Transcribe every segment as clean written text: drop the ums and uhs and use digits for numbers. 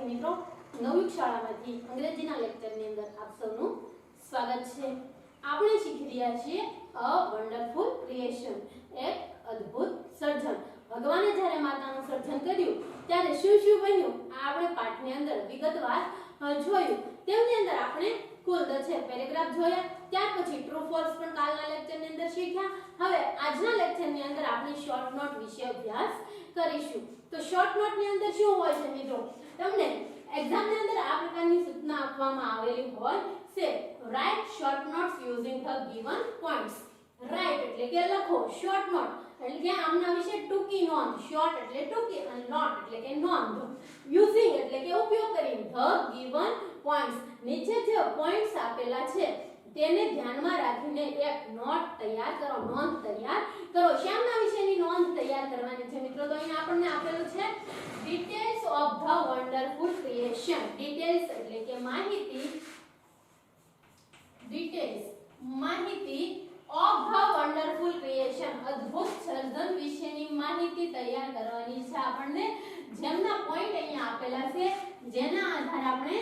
વિદ્યાર્થી મિત્રો, નવી શાળામાંથી અંગ્રેજીના લેક્ચરની અંદર આપ સૌનું સ્વાગત છે। આપણે શીખી રહ્યા છીએ અ વન્ડરફુલ ક્રિએશન, એક અદ્ભુત સર્જન। ભગવાને જ્યારે માતાનું સર્જન કર્યું ત્યારે શું શું બન્યું આપણે પાઠની અંદર વિગતવાર જોયું। તેમની અંદર આપણે કુલ 10 પેરેગ્રાફ જોયા, ત્યાર પછી ટ્રુ ફોલ્સ પણ કાલના લેક્ચરની અંદર શીખ્યા। હવે આજના લેક્ચરની અંદર આપણે શોર્ટ નોટ વિશે અભ્યાસ કરીશું। તો શોર્ટ નોટની અંદર શું હોય છે મિત્રો, તમને એક્ઝામની અંદર આ પ્રકારની સૂચના આપવામાં આવેલી હોય છે, write short notes using the given points. Write એટલે કે લખો, શોર્ટ નોટ એટલે કે આમના વિશે ટૂંકી નોંધ, શોર્ટ એટલે ટૂંકી અને નોટ એટલે કે નોંધ, યુઝિંગ એટલે કે ઉપયોગ કરીને, ધ ગિવન પોઈન્ટ્સ નીચે જે પોઈન્ટ્સ આપેલા છે તેને ધ્યાનમાં રાખીને એક નોટ તૈયાર કરો, નોંધ તૈયાર કરો। શામના વિશેની નોંધ તૈયાર કરવાની છે મિત્રો, તો અહીં આપણને આપેલું છે details of the wonderful creation. Details એટલે કે માહિતી, ડિટેલ્સ માહિતી ઓફ ધ વન્ડરફુલ ક્રિએશન અદ્ભુત સર્જન વિશેની માહિતી તૈયાર કરવાની છે આપણને। જેમના પોઈન્ટ અહીંયા આપેલા છે જેના આધારે આપણે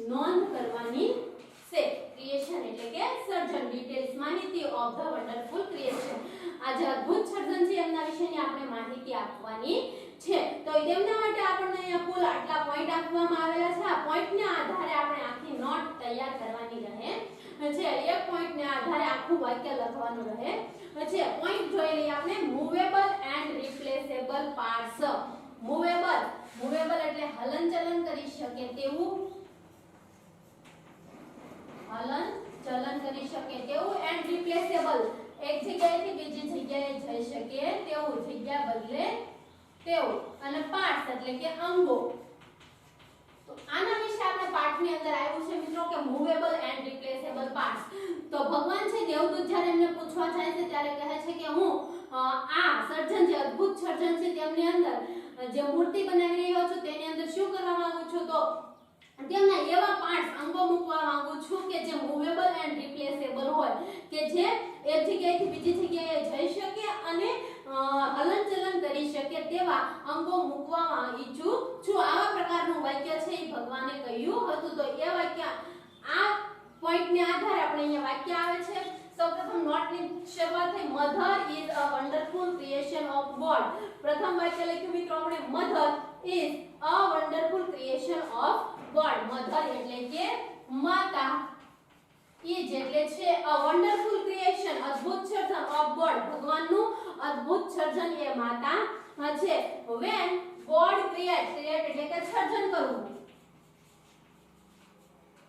નોંધ કરવાની છે। ક્રિએશન એટલે કે સર્જન, ડિટેલ્સ માહિતી ઓફ ધ વન્ડરફુલ ક્રિએશન, આ જે અદ્ભુત સર્જન છે એમના વિશેની આપણે માહિતી આપવાની છે। તો તેમના માટે આપણને અહીંયા કુલ આટલા પોઈન્ટ આપવામાં આવેલા છે। આ પોઈન્ટના આધારે આપણે આખી નોટ તૈયાર કરવાની રહે છે। એક પોઈન્ટને આધારે આખું વાક્ય લખવાનું રહે છે। પોઈન્ટ જોઈ લઈએ આપણે, movable and રિપ્લેસેબલ parts. Movable, movable એટલે હલનચલન કરી શકે તેવું, હલન ચલન કરી શકે તેવું, એન્ડ રિપ્લેસેબલ એક જગ્યાએથી બીજી જગ્યાએ જઈ શકે તેવું, જગ્યા બદલે તેવું, અને પાર્ટ્સ એટલે કે અંગો। તો આના વિશે આપણે પાઠની અંદર આવ્યું છે મિત્રો કે મૂવેબલ એન્ડ રિપ્લેસેબલ પાર્ટ્સ। તો ભગવાન છે દેવદૂત જ્યારે એમને પૂછવા જાય છે ત્યારે કહે છે કે હું આ સર્જન જે અદ્ભુત સર્જન છે તેમની અંદર જે મૂર્તિ બનાવી રહ્યો છું તેની અંદર શું કરવા માંગુ છું, તો તેમના એવા પાર્ટ્સ અંગો મૂકવા માંગુ છું કે જે મૂવેબલ એન્ડ રિપ્લેસેબલ હોય, કે જે એક જગ્યાએથી બીજી જગ્યાએ જઈ શકે અને હલનચલન કરી શકે તેવા અંગો મૂકવા ઈચ્છું છું। આવા પ્રકારનું વાક્ય છે એ ભગવાને કહ્યું હતું। તો એ વાક્ય આ પોઈન્ટને આધારે આપણે અહીંયા વાક્ય આવે છે। સૌપ્રથમ નોટની શરૂઆત થઈ, mother is a wonderful creation of God. પ્રથમ વાક્ય લખ્યું મિત્રો આપણે, mother is a wonderful creation of God. Mother એટલે કે માતા, ઇઝ એટલે છે અ વન્ડરફુલ ક્રિએશન અદ્ભુત સર્જન ઓફ ગોડ ભગવાનનું અદ્ભુત સર્જન એ માતા છે। વેન ગોડ ક્રિએટ, ક્રિએટ એટલે કે સર્જન કરવું,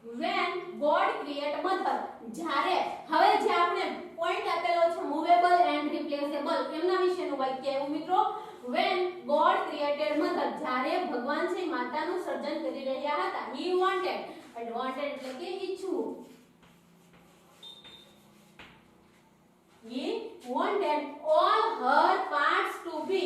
when god create mother, જ્યારે હવે જે આપણે પોઈન્ટ આપેલો છે મૂવેબલ એન્ડ રિપ્લેસેબલ એમના વિશેનું વાક્ય એવું મિત્રો, when god created mother, જ્યારે ભગવાન છે માતાનું સર્જન કરી રહ્યા હતા, he wanted, wanted એટલે કે ઈચ્છવું, he wanted all her parts to be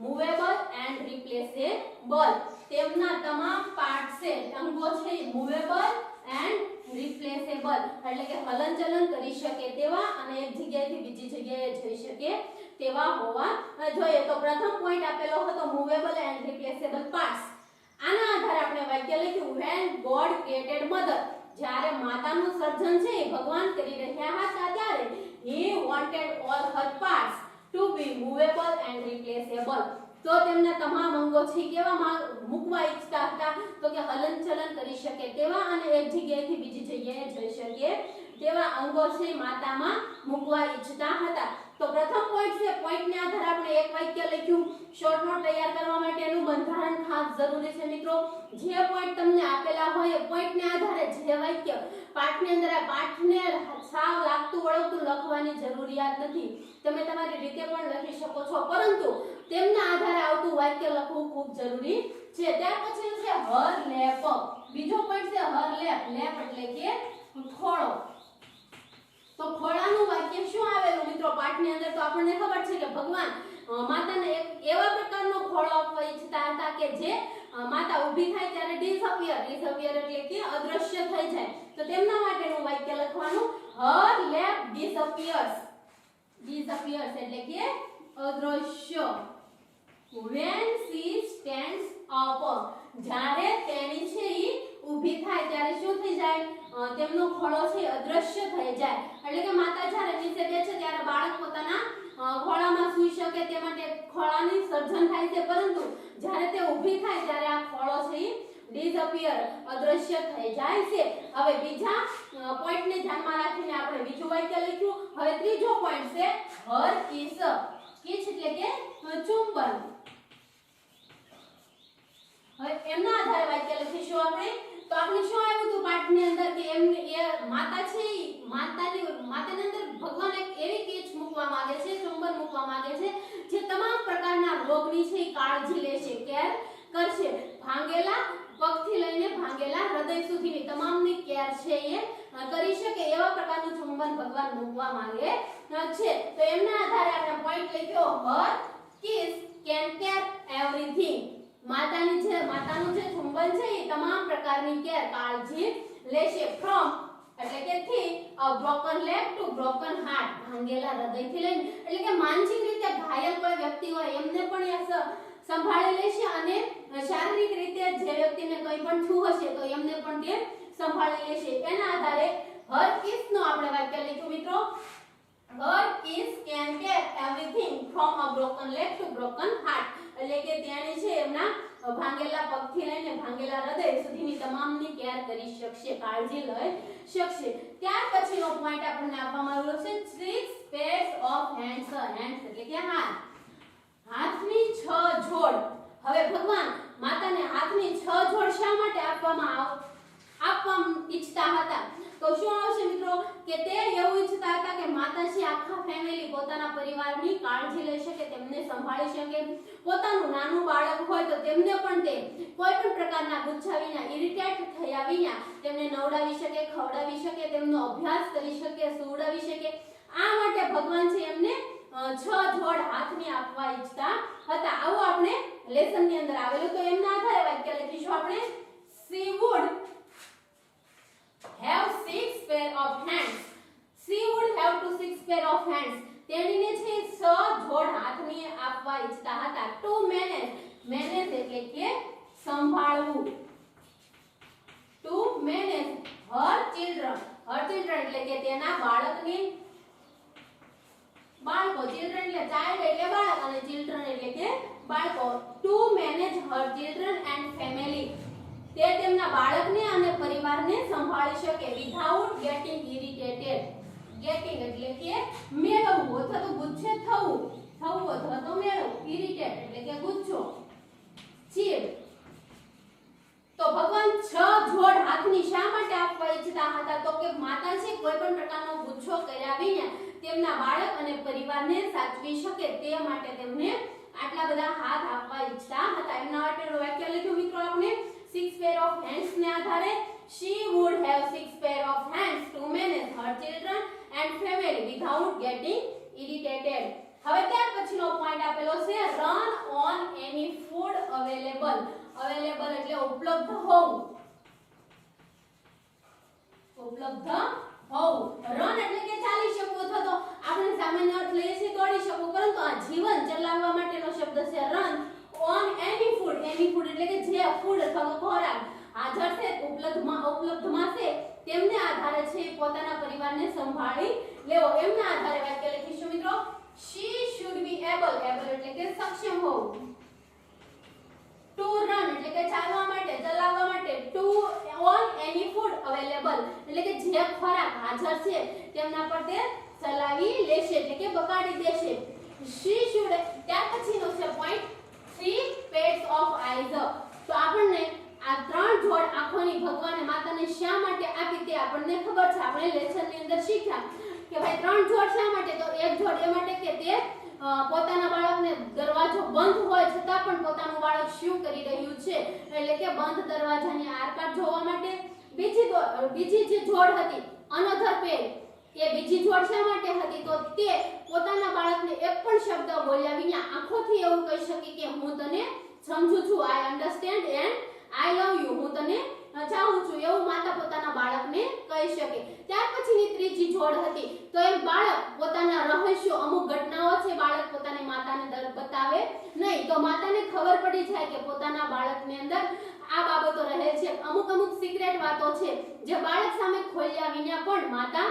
movable and replaceable। તેમના તમામ પાર્ટ છે અંગો છે મૂવેબલ એન્ડ રિપ્લેસેબલ એટલે કે હલનચલન કરી શકે તેવા અને એક જગ્યાએથી બીજી જગ્યાએ જઈ શકે તેવા હોવા જોઈએ। તો પ્રથમ પોઈન્ટ આપેલો હતો મૂવેબલ એન્ડ રિપ્લેસેબલ પાર્ટ્સ। આના આધારે આપણે વાક્ય લખ્યું, when god created mother, જ્યારે માતાનું સર્જન છે એ ભગવાન કરી રહ્યા હતા ત્યારે he wanted all her parts to be movable and replaceable। તો તેમના તમામ અંગો છે કેવા મૂકવા ઈચ્છતા હતા, તો કે હલનચલન કરી શકે તેવા અને એક જગ્યાએથી બીજી જગ્યાએ જઈ શકે તેવા અંગો છે માતામાં મૂકવા ઈચ્છતા હતા। તો પ્રથમ પોઈન્ટ છે, પોઈન્ટને આધારે આપણે એક વાક્ય લખ્યું। શોર્ટ નોટ તૈયાર કરવા માટેનું બંધારણ ખાસ જરૂરી છે મિત્રો, જે પોઈન્ટ તમને આપેલા હોય એ પોઈન્ટને આધારે જે વાક્ય પાઠની અંદર આ પાઠને સાવ લાગતું વળગતું લખવાની જરૂરિયાત નથી, તમે તમારી રીતે પણ લખી શકો છો, પરંતુ તેમના આધારે આવતું વાક્ય લખવું ખૂબ જરૂરી છે। ત્યાર પછી છે હર લેપ, બીજો પોઈન્ટ છે હર લેપ, લેપ એટલે કે ખોળો। તો ખોળાનું વાક્ય શું આવેલું મિત્રો પાઠની અંદર, તો આપણને ખબર છે કે ભગવાન માતાને એક એવા પ્રકારનો ખોળો આપવા ઈચ્છતા હતા કે જે માતા ઊભી થાય ત્યારે ડિસઅપિયર, ડિસઅપિયર એટલે કે અદ્રશ્ય થઈ જાય। તો તેમના માટેનું વાક્ય લખવાનું, હર લેપ ડિસઅપિયર્સ, ડિસઅપિયર્સ એટલે કે અદ્રશ્ય। when she stands up, જ્યારે તેણી તેમનો ખોળો છે અદ્રશ્ય થઈ જાય, એટલે કે માતા જ્યારે નીચે બેસે ત્યારે બાળક પોતાના ખોળામાં સૂઈ શકે તે માટે ખોળાની સર્જન થાય છે, પરંતુ જ્યારે તે ઊભી થાય ત્યારે આ ખોળો છે એ ડિસઅપિયર અદ્રશ્ય થઈ જાય છે. હવે બીજા પોઈન્ટને ધ્યાનમાં રાખીને આપણે બીજું વાક્ય લખ્યું. હવે ત્રીજો પોઈન્ટ છે હર કિસ. કિસ એટલે કે ચુંબન. હવે એમના આધારે વાક્ય લખીશું આપણે. તો આપણે શું આવ્યું હતું પાઠની અંદર કે એમની એ માતા છે માતાની અંદર ભગવાન એક એવી કીચ મૂકવા માંગે છે, ચુંબન મૂકવા માંગે છે જે તમામ પ્રકારના રોગની છે કાળજી લેશે, કેર કરશે. ભાંગેલા પગથી લઈને ભાંગેલા હૃદય સુધીની તમામની કેર છે એ કરી શકે એવા પ્રકારનું ચુંબન ભગવાન મૂકવા માંગે છે. તો એમના આધારે આપણે પોઈન્ટ લખ્યો હર કિસ કેન કેર એવરીથિંગ. માતાનું જે ચુંબન છે એ તમામ પ્રકારની કેર કાળજી લેશે. ફ્રોમ એટલે કે થી a broken leg to broken heart. ભાંગેલા હૃદયથી લઈને એટલે કે માનસિક રીતે ઘાયલ કોઈ વ્યક્તિ હોય એમને પણ એ સંભાળી લેશે, અને શારીરિક રીતે જે વ્યક્તિને કંઈ પણ થયું હશે તો એમને પણ તે સંભાળી લેશે. એના આધારે હર કિસ નો આપણે વાક્ય લખ્યું મિત્રો. Her kiss can care everything from a broken leg to broken heart. એટલે કે તેણી છે એમના ભાંગેલા પગથી લઈને ભાંગેલા હૃદય સુધીની તમામની કેર કરી શકશે, કાળજી લઈ શકશે. ત્યાર પછીનો પોઈન્ટ આપણને આપવામાં આવ્યો છે 6 pairs of hands. hands એટલે કે હાથ. હાથની 6 જોડ. હવે ભગવાન માતાને હાથની 6 જોડ શા માટે આપવા ઈચ્છતા હતા? તો શું આવશે મિત્રો કે તે એવું ઈચ્છતા હતા કે માતા છે આખા ફેમિલી પોતાના પરિવારની કાળજી લઈ શકે, તેમને સંભાળી શકે. પોતાનું નાનું બાળક હોય તો તેમને પણ તે કોઈ પણ પ્રકારના ગુસ્સા વિના, ઇરિટેટ થયા વિના તેમને નવડાવી શકે, ખવડાવી શકે, તેમનો અભ્યાસ કરી શકે, સુવડાવી શકે. આ માટે ભગવાન છે એમને 6 જોડ હાથની આપવા ઈચ્છતા હતા. આવું આપણે લેસનની અંદર આવેલું. તો એમના આધારે વાક્ય લખીશું આપણે. She would have 6 pair of hands. She would have 6 pair of hands. તેણીને છે 6 જોડ હાથની આપવા ઈચ્છતા હતા. To manage. manage એટલે કે સંભાળવું. To manage her children. her children એટલે કે તેના બાળકની બાળકો. children એટલે child એટલે બાળક, અને children એટલે કે બાળકો. To manage her children and family. તે તેમના બાળકને અને પરિવારને સંભાળી શકે without getting irritated. getting એટલે કે મેળવવું અથવા તો ગુસ્સે થવું અથવા તો મેળવવું. irritate એટલે કે ગુસ્સો, ચીડ. તો ભગવાન 6 જોડ હાથની શા માટે આપવા ઈચ્છતા હતા? તો કે માતા છે કોઈ પણ પ્રકારનો ગુસ્સો કર્યા વિના તેમના બાળક અને પરિવારને સાચવી શકે તે માટે તેમને આટલા બધા હાથ આપવા ઈચ્છતા હતા. એમના માટેનું વાક્ય લખ્યું મિત્રો આપણે 6 pair of hands ને આધારે. She would have 6 pair of hands to manage her children and family without getting irritated. હવે ત્યાર પછીનો પોઈન્ટ આપેલો છે run on any food available. available એટલે ઉપલબ્ધ હોવું. રન એટલે કે ચાલી શકવું અથવા તો આપણે સામાન્ય અર્થ લઈએ છીએ દોડી શકવું, પરંતુ આ જીવન ચલાવવા માટેનો શબ્દ છે run on any food. Any food એટલે કે જે ફૂડ અથવા તો ખોરાક હાજર છે, ઉપલબ્ધમાં છે તેમને આધારે છે પોતાના પરિવારને સંભાળી લેવો. એમના આધારે વાક્ય લખીશું મિત્રો. she should be able. able એટલે કે સક્ષમ હોવું. to run એટલે કે ચાલવા માટે, ચલાવવા માટે. to on any food available એટલે કે જે ખોરાક હાજર છે તેમના પર તે ચલાવી લેશે એટલે કે બગાડી દેશે. she should. ત્યાર પછીનો છે પોઈન્ટ 3 pairs of eyes. તો આપણને આ 3 જોડ આંખોની ભગવાને માતાને શા માટે આપી તે આપણને ખબર છે. આપણે લેસનની અંદર શીખ્યા કે ભાઈ 3 જોડ શા માટે? તો એક જોડ એ માટે કે તે પોતાના બાળકને દરવાજો બંધ હોય છતાં પણ પોતાનું બાળક શું કરી રહ્યું છે એટલે કે બંધ દરવાજાની આરપાર જોવા માટે. બીજી જે જોડ હતી અનધર પેર, એ બીજી જોડ શા માટે હતી? તો તે પોતાના બાળકને એક પણ શબ્દ બોલ્યા વિના આંખોથી એવું કહી શકે કે હું તને સમજુ છું, આઈ understand and I love you. હું તને ચાહું છું એવું માતા પોતાના બાળકને કહી શકે. ત્યાર પછીની ત્રીજી જોડ હતી તો એમ બાળક પોતાના રહસ્યો, અમુક ઘટનાઓ છે બાળક પોતાની માતાને બતાવે નહીં, તો માતાને ખબર પડી જાય કે પોતાના બાળકની અંદર આ બાબતો રહે છે, અમુક સિક્રેટ વાતો છે જે બાળક સામે ખોલ્યા વિના પણ માતા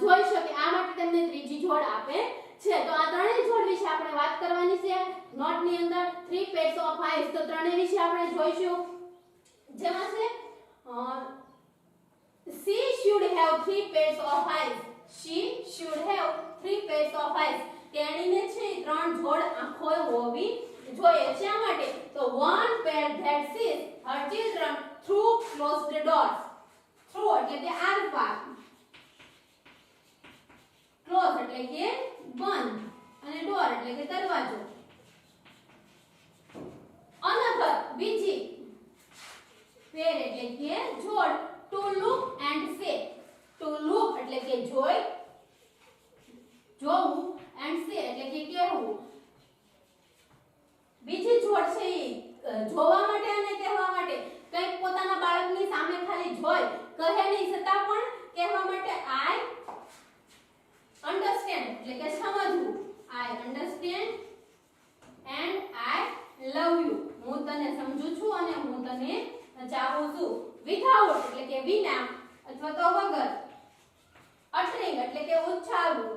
જોઈ શકે, આ માટે તેમને ત્રીજી જોડ આપે છે. તો આ ત્રણેય જોડ વિશે આપણે વાત કરવાની છે નોટની અંદર. 3 pairs of eyes, તો ત્રણેય વિશે આપણે જોઈશું, જેમાં છે she should have 3 pairs of eyes. she should have 3 pairs of eyes. તેણીને છે ત્રણ જોડ આંખો હોવી જોઈએ. શા માટે? તો one pair that sees her children through closed doors. through એટલે કે આરપાર, close એટલે કે બંધ અને door એટલે કે દરવાજો. another બીજી, pair એટલે કે જોડ, to look and say. to look એટલે કે જોઈ, જોવું, and say એટલે કે કહેવું. બીજી જોડ છે જોવા માટે અને કહેવા માટે. કંઈક પોતાના બાળકની સામે ખાલી જોઈ કહે નહીં, છતાં પણ કહેવા માટે I understand એટલે કે સમજવું. I understand and I love you. હું તને સમજુ છું અને હું તને ચાહું છું. without એટલે કે વિના અથવા તો વગર. uttering એટલે કે ઉચ્ચારવું.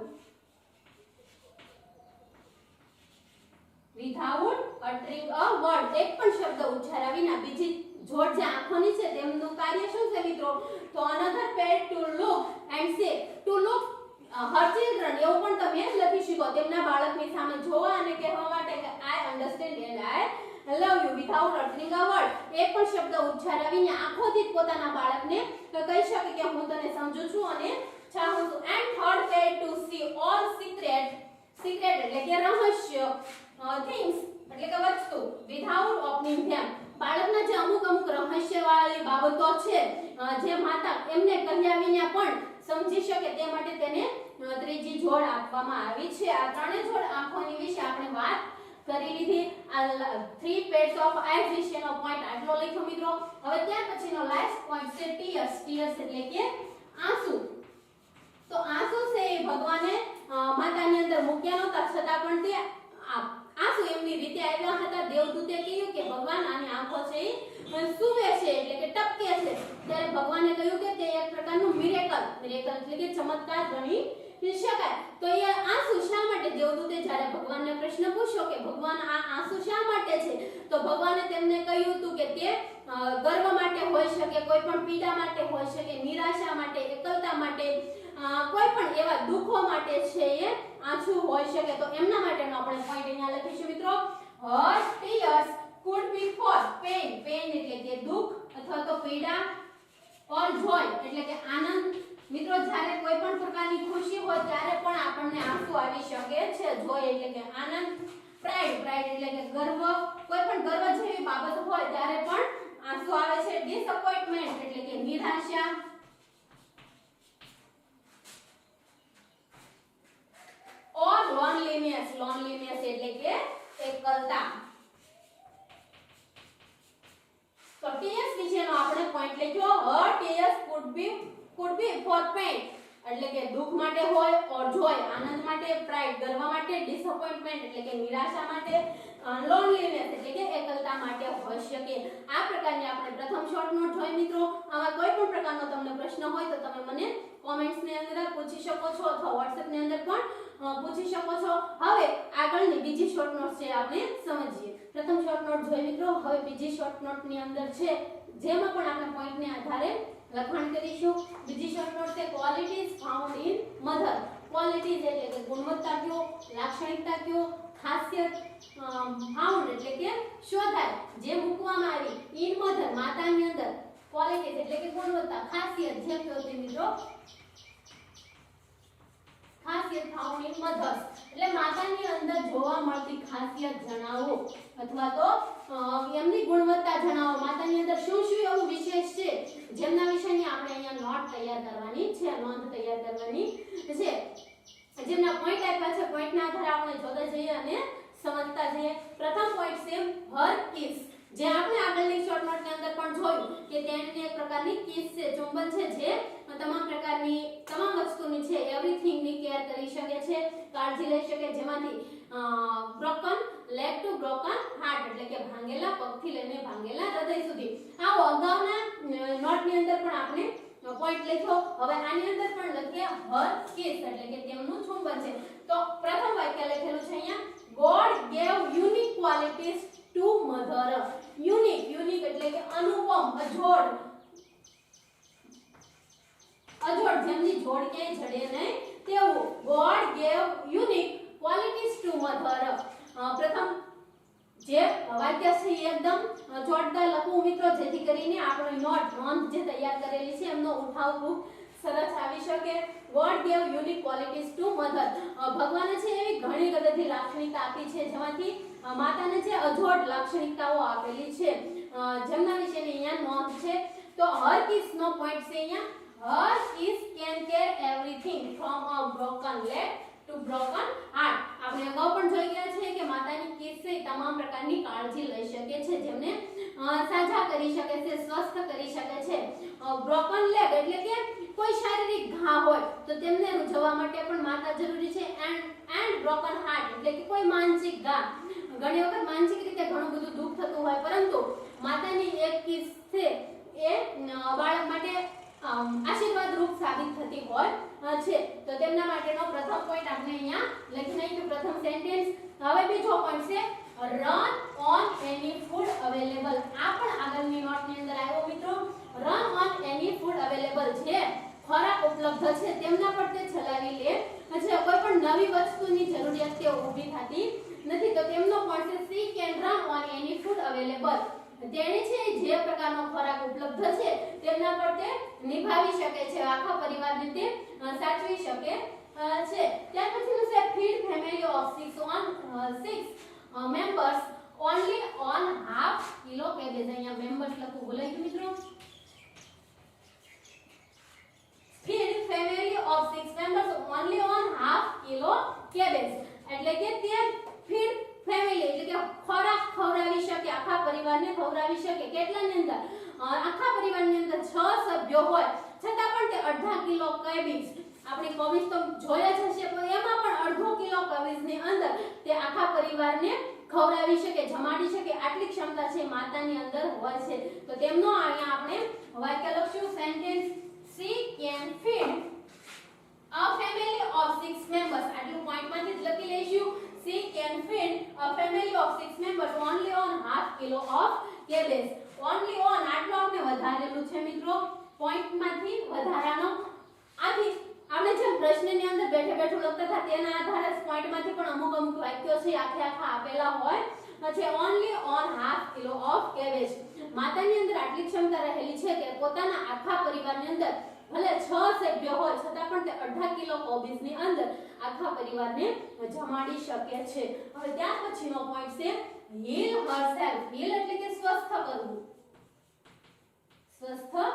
without uttering a word, એક પણ શબ્દ ઉચ્ચાર્યા વિના. બીજી જોડ જે આંખોની છે તેમનું કાર્ય શું છે મિત્રો? તો another pair to look and say. to look her children એવું પણ તમે લખી શકો, તેમના બાળકની સામે જોવા અને કહેવા માટે કે I understand and I love you without uttering a word. એક પણ શબ્દ ઉચ્ચાર્યા વિના આંખોથી પોતાના બાળકને કહી શકે કે હું તને સમજુ છું અને ચાહું છું. and third pair to see all secret એટલે કે રહસ્ય things એટલે કે વસ્તુ without opening them. બાળકના જે અમુક રહસ્યવાળી બાબતો છે જે માતા એમને કહ્યા વિના પણ સમજી શકે તે માટે તેને ત્રીજી જોડ આપવામાં આવી છે. આ ત્રણેય જોડ આંખોની વિશે આપણે વાત કરી લીધી. આ 3 pairs of eyes વિશેનો પોઈન્ટ આટલો લખ્યો મિત્રો. હવે ત્યાર પછીનો લાસ્ટ પોઈન્ટ છે tears. tears એટલે કે આંસુ. તો આંસુ છે એ ભગવાને માતાની અંદર મૂક્યા નહોતા, છતાં પણ તે આંસુ એમની રીતે આવ્યા હતા. દેવદૂતે કહ્યું કે ભગવાન આની આંખો છે એ સૂવે છે એટલે કે ટપકે છે. ત્યારે ભગવાને કહ્યું કે તે એક પ્રકારનું મિરેકલ એટલે કે ચમત્કાર ગણી શકાય. તો એ આંસુ શા માટે? દેવદૂતે જ્યારે ભગવાનને પ્રશ્ન પૂછ્યો કે ભગવાન આ આંસુ શા માટે છે, તો ભગવાને તેમને કહ્યું હતું કે તે ગર્વ માટે હોઈ શકે, કોઈ પણ પીડા માટે હોઈ શકે, નિરાશા માટે, એકલતા માટે, કોઈ પણ એવા દુઃખો માટે છે એ આંસુ હોઈ શકે. તો એમના માટેનો આપણે પોઈન્ટ અહીંયા લખીશું મિત્રો. her tears could be for pain. pain એટલે કે દુઃખ અથવા તો પીડા, or joy એટલે કે આનંદ. મિત્રો જ્યારે કોઈ પણ પ્રકારની ખુશી હોય ત્યારે પણ આપણને આંસુ આવી શકે છે. joy એટલે કે આનંદ, pride એટલે કે ગર્વ, કોઈ પણ ગર્વ જેવી બાબત હોય ત્યારે પણ આંસુ આવે છે. disappointment એટલે કે નિરાશા, or loneliness એટલે કે એકલતા. તો tears વિશેનો આપણે પોઈન્ટ લખ્યો. her tears could be for pain એટલે કે દુઃખ માટે હોય, or joy આનંદ માટે, pride ગર્વ માટે, disappointment એટલે કે નિરાશા માટે, loneliness એટલે કે એકલતા માટે હોઈ શકે. આ પ્રકારની આપણે પ્રથમ શોર્ટ નોટ જોઈ મિત્રો. આમાં કોઈ પણ પ્રકારનો તમને પ્રશ્ન હોય તો તમે મને કોમેન્ટ્સ ની અંદર પૂછી શકો છો અથવા WhatsApp ની અંદર પણ પૂછી શકો છો. હવે આગળની બીજી શોર્ટ નોટ છે આપણે સમજીએ. પ્રથમ શોર્ટ નોટ જોઈ મિત્રો. હવે બીજી શોર્ટ નોટ ની અંદર છે જેમાં પણ આપણે પોઈન્ટ ને આધારે લખાણ કરીશું. બીજી શોર્ટ નોટ છે qualities found in mother. Qualities એટલે કે ગુણવત્તા કયો, લાક્ષણિકતા કયો, ખાસિયત ફાઉન્ડ એટલે કે શોધાય, જે મૂકવામાં આવી ઇન મધર માતાની અંદર. ક્વોલિટીઝ એટલે કે ગુણવત્તા, ખાસિયત જે કયો તે મિત્રો ખાસિયત ફાઉન્ડ ઇન મધર એટલે માતાની અંદર જોવા મળતી ખાસિયત જણાવો અથવા તો એમની ગુણવત્તા જણાવો. માતાની અંદર શું એવું વિશેષ છે જેમના વિશેની આપણે અહીંયા નોટ તૈયાર કરવાની છે, નોંધ તૈયાર કરવાની છે. જેમના પોઈન્ટ આપ્યા છે પોઈન્ટના આધારે આપણે જોતા જઈએ અને સમજતા જઈએ. પ્રથમ પોઈન્ટ છે હર કિસ. જે આપણે આગળની શોર્ટ નોટ ની અંદર પણ જોયું કે તેની એક પ્રકારની કિસ છે, ચુંબન છે, જે તમામ પ્રકારની તમામ વસ્તુની છે એવરીથિંગ ની કેર કરી શકે છે, કાળજી લઈ શકે. જેમાંથી broken leg to broken heart એટલે કે ભાંગેલા પગથી લઈને ભાંગેલા હૃદય સુધી. આવો આપણે પોઈન્ટ લખ્યો. હવે આની અંદર પણ લખીએ હર કિસ એટલે કે તેમનું ચુંબન છે. તો પ્રથમ વાક્ય લખેલું છે અહીંયા God gave unique qualities to mother. Unique એટલે કે અનુપમ, અજોડ જેમની જોડ ક્યાંય જડે નહીં તેવું. God gave unique qualities to mother. પ્રથમ જે વાક્ય છે એકદમ જોરદાર લખવું મિત્રો, જેથી કરીને આપણી નોંધ જે તૈયાર કરેલી છે એમનો ઉઠાવ ખૂબ સરસ આવી શકે. God gave unique qualities to mother. ભગવાને છે એવી ઘણી કદરથી લાક્ષણિકતા આપી છે જેમાંથી માતાને છે અજોડ લાક્ષણિકતાઓ આપેલી છે, જેમના વિશેની અહીંયા નોંધ છે. તો હર કિસ નો પોઈન્ટ છે અહીંયા her kiss can care everything from a broken leg to broken heart. આપણે અગાઉ પણ જોઈ ગયા છે કે માતાની કિસ છે તમામ પ્રકારની કાળજી લઈ શકે છે, જેમને સાજા કરી શકે છે, સ્વસ્થ કરી શકે છે. બ્રોકન લેગ એટલે કે કોઈ શારીરિક ઘા હોય તો તેમને રૂઝવવા માટે પણ માતા જરૂરી છે. એન્ડ બ્રોકન હાર્ટ એટલે કે કોઈ માનસિક ઘા. ઘણી વખત માનસિક રીતે ઘણું બધું દુઃખ થતું હોય, પરંતુ માતાની એક કિસ છે એ બાળક માટે આશીર્વાદ રૂપ સાબિત થતી હોય છે. તો તેમના માટેનો પ્રથમ પોઈન્ટ આપણે અહીંયા લખી નાખ્યું, પ્રથમ સેન્ટેન્સ. હવે બીજો પોઈન્ટ છે run on any food available. આ પણ આગળની નોટની અંદર આવ્યો મિત્રો. Run on any food available, જે ખોરાક ઉપલબ્ધ છે તેમના પર તે ચલાવી લે છે. કોઈ પણ નવી વસ્તુની જરૂરિયાત તે ઊભી થતી નથી. તો તેમનો પોઈન્ટ છે C can run on any food available. તેણે છે જે પ્રકારનો ખોરાક ઉપલબ્ધ છે તેમના પર તે નિભાવી શકે છે, આખા પરિવારને તે સાચવી શકે છે. ત્યાર પછીનું છે feed family of 6 members only on half kilo cabbage. અહીંયા મેમ્બર્સ લખવું ભૂલાઈ ગયું મિત્રો. Feed family of 6 members only on half kilo cabbage એટલે કે તે ફીડ ફેમિલી એટલે કે ખોરાક ખવડાવી શકે, આખા પરિવારને ખવડાવી શકે. કેટલાની અંદર? આખા પરિવારની અંદર 6 સભ્યો હોય છતાં પણ તે અડધા કિલો કેબેજ, આપણે કેબેજ તો જોયા જ હશે, પણ એમાં પણ અડધો કિલો કેબેજની અંદર તે આખા પરિવારને ખવડાવી શકે, જમાડી શકે. આટલી ક્ષમતા છે માતાની અંદર હોય છે. તો તેમનો અહીંયા આપણે વાક્ય લખશું sentence she can feed a family of 6 members. આટલું પોઈન્ટમાંથી જ લખી લઈશું. She can feed a family of 6 members only on half kilo of cabbage. Only on આટલું આપણે વધારેલું છે મિત્રો, પોઈન્ટમાંથી વધારાનો. આથી આપણે જે પ્રશ્નની અંદર બેઠે બેઠું લખતા હતા તેના આધારે પોઈન્ટમાંથી પણ અમુક વાક્યો છે આખા આપેલા હોય છે. only on half kilo of cabbage. માતાની અંદર આટલી ક્ષમતા રહેલી છે કે પોતાના આખા પરિવારની અંદર ભલે 6 સભ્યો હોય છતાં પણ તે અડધા કિલો કેબેજની અંદર આખા પરિવારને જમાડી શકે છે. હવે ત્યાર પછીનો પોઈન્ટ છે heal herself. heal એટલે કે સ્વસ્થ કરવું. herself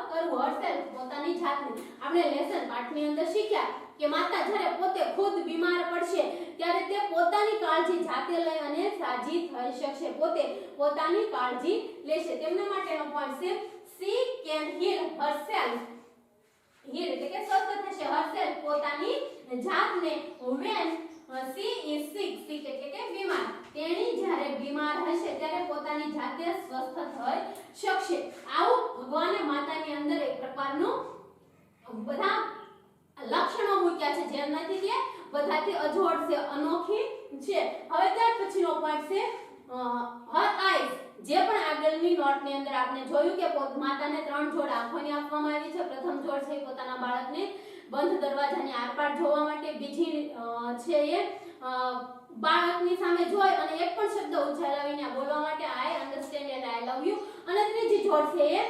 પોતાની જાતને. આપણે લેસન પાઠની અંદર શીખ્યા કે માતા જ્યારે પોતે ખુદ બીમાર પડશે ત્યારે તે પોતાની કાળજી જાતે લઈ અને સાજી થઈ શકશે, પોતે પોતાની કાળજી લેશે. તેમના માટેનો પોઈન્ટ છે she can heal herself. heal એટલે કે સ્વસ્થ થશે, herself પોતાની જાતને, when she is sick. sick એટલે કે બીમાર. તેણી જ્યારે બીમાર હશે ત્યારે પોતાની જાતે સ્વસ્થ થઈ શકશે. આવું ભગવાને માતાની અંદર એક પ્રકારનું બધા લક્ષણો મૂક્યા છે જેનાથી તે બધાથી અજોડ છે, અનોખી છે. હવે ત્યાર પછીનો પોઈન્ટ છે her eyes. જે પણ આગળની નોટની અંદર આપણે જોયું કે માતાને 3 જોડ આંખોની આપવામાં આવી છે. પ્રથમ જોડ છે પોતાના બાળકને બંધ દરવાજાની આરપાર જોવા માટે, બીજી છે એ બાળકની સામે જોઈ અને એક પણ શબ્દ ઉચ્ચારાવીને બોલવા માટે આઈ understand and I love you. અને ત્રીજી જોડ છે એ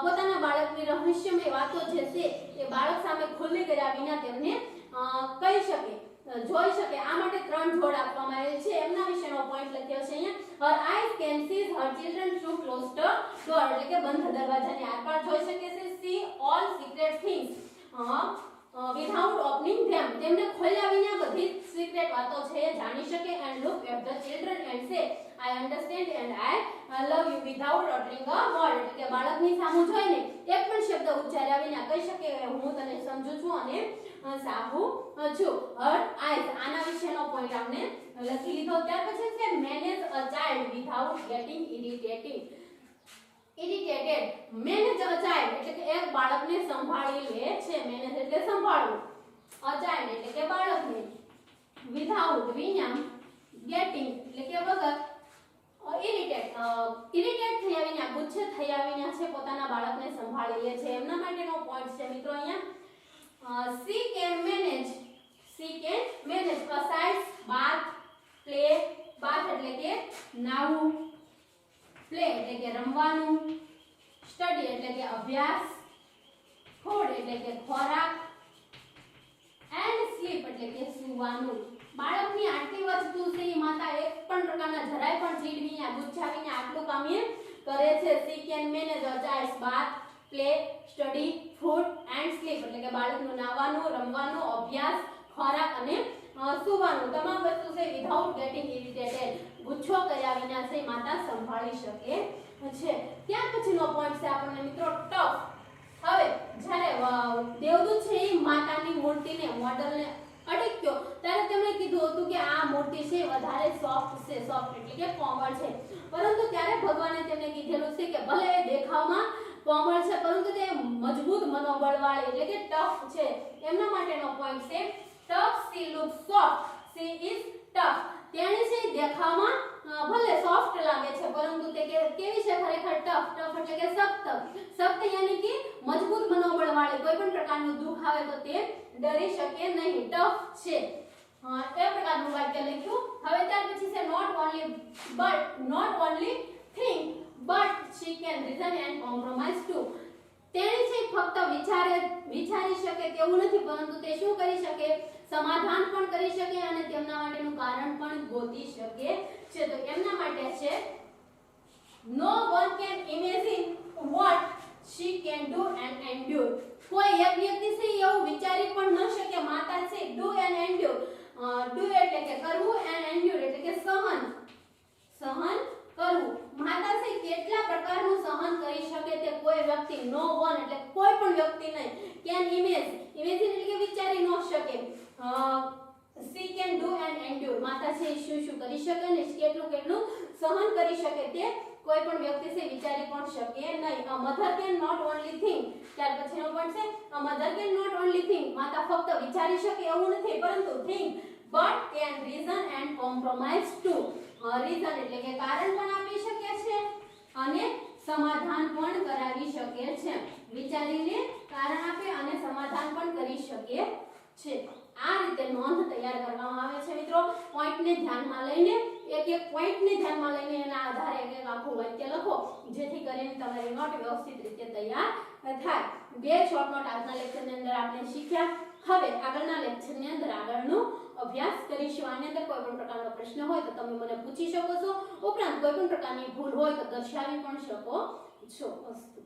પોતાના બાળકની રહસ્યમય વાતો જે છે એ બાળક સામે ખુલ્લી કર્યા વિના તેમને કહી શકે, જોઈ શકે. આ માટે 3 જોડ આપવામાં આવેલ છે. એમના વિશેનો પોઈન્ટ લખ્યો છે અહીંયા her eyes can see her children through closed door એટલે કે બંધ દરવાજાની આરપાર જોઈ શકે છે. see all secret things without opening them. તેમને ખોલ્યા વિના બધી સિક્રેટ વાતો છે એ જાણી શકે. and look at the children and say I understand and I love you without uttering a word. એટલે કે બાળકની સામુ જોઈને એક પણ શબ્દ ઉચ્ચાર્યા વિના કહી શકે હું તને સમજુ છું અને સાહુ છું. her eyes આના વિશેનો પોઈન્ટ આપણે લખી લીધો. ત્યાર પછી છે manage a child without getting irritating. Irritated manage a child એટલે કે એક બાળકને સંભાળી લે છે. મેનેજ એટલે સંભાળવું, અ ચાઇલ્ડ એટલે કે બાળકને, વિધાઉટ વિના, ગેટિંગ એટલે કે વગર, ઇરિટેટ થયા વિના, ગુસ્સે થયા વિના છે પોતાના બાળકને સંભાળી લે છે. એમના માટેનો પોઈન્ટ છે મિત્રો અહીંયા she can manage besides bath, play, bath એટલે કે નાવું, play એટલે કે રમવાનું, study એટલે કે અભ્યાસ, food એટલે કે ખોરાક, and sleep એટલે કે સૂવાનું. બાળકની આટલી વસ્તુ છે એ માતા એક પણ પ્રકારના જરાય પણ ચીડવીને ગુચ્છાવીને આટલું કામ એ કરે છે. she can manage a child's bath, play, study, food and sleep એટલે કે બાળકનું નાવાનું, રમવાનું, અભ્યાસ, ખોરાક અને સૂવાનું તમામ વસ્તુ છે વિધાઉટ ગેટિંગ ઇરિટેટેડ, ગુસ્સો કર્યા વિના છે માતા સંભાળી શકે છે. ત્યાર પછીનો પોઈન્ટ છે આપણને મિત્રો ટફ. હવે જ્યારે દેવદૂત છે એ માતાની મૂર્તિને મોડલને અડક્યો ત્યારે તેમણે કીધું હતું કે આ મૂર્તિ છે વધારે સોફ્ટ છે, સોફ્ટ એટલે કે કોમળ છે. પરંતુ ત્યારે ભગવાને તેમને કીધેલું છે કે ભલે એ દેખાવમાં કોમળ છે પરંતુ તે મજબૂત મનોબળવાળી એટલે કે ટફ છે. એમના માટેનો પોઈન્ટ છે tough. she looks soft, she is tough. તેણી છે દેખાવમાં ભલે સોફ્ટ લાગે છે પરંતુ તે કેવી છે ખરેખર ટફ. ટફ એટલે કે સખ્ત, સખ્ત યાની કે મજબૂત મનોબળવાળી, કોઈ પણ પ્રકારનું દુઃખ આવે તો તે ડરી શકે નહીં, ટફ છે. એ પ્રકારનું વાક્ય લખ્યું. હવે ત્યાર પછી છે not only think but she can reason and compromise too. તેણી છે ફક્ત વિચારી શકે તેવું નથી પરંતુ તે શું કરી શકે, સમાધાન પણ કરી શકે અને તેમના માટેનું કારણ પણ ગોતી શકે છે. તો એમના માટે છે no one can imagine what she can do and endure. કોઈ એક વ્યક્તિ છે એવું વિચારી પણ ન શકે, માતા છે do and endure. do એટલે કે કરવું and endure એટલે કે સહન કરવું. માતા છે કેટલા પ્રકારનું સહન કરી શકે તે કોઈ વ્યક્તિ, નો વન એટલે કોઈ પણ વ્યક્તિ નહીં, કેન ઇમેજિન એટલે કે વિચારી ન શકે. she can do and endure માતા છે શું કરી શકે ને કેટલું સહન કરી શકે તે કોઈ પણ વ્યક્તિ છે વિચારી પણ શકે નહીં. a mother can not only think. ત્યાર પછીનો પોઈન્ટ છે a mother can not only think. માતા ફક્ત વિચારી શકે એવું નથી પરંતુ think but can reason and compromise too. Reason એટલે કે કારણ પણ આપી શકે છે અને સમાધાન પણ કરાવી શકે છે. વિચારીને કારણ આપે અને સમાધાન પણ કરી શકે છે. આ રીતે નોંધ તૈયાર કરવામાં આવે છે મિત્રો. પોઈન્ટને ધ્યાનમાં લઈને એક પોઈન્ટને ધ્યાનમાં લઈને એના આધારે એક આખું વાક્ય લખો જેથી કરીને તમારી નોટ વ્યવસ્થિત રીતે તૈયાર થાય. બે શોર્ટ નોટ આજના લેક્ચરની અંદર આપણે શીખ્યા. હવે આગળના લેક્ચરની અંદર આગળનો અભ્યાસ કરીશું. આની અંદર કોઈ પણ પ્રકારનો પ્રશ્ન હોય તો તમે મને પૂછી શકો છો. ઉપરાંત કોઈ પણ પ્રકારની ભૂલ હોય તો દર્શાવી પણ શકો છો. અસ્તુ.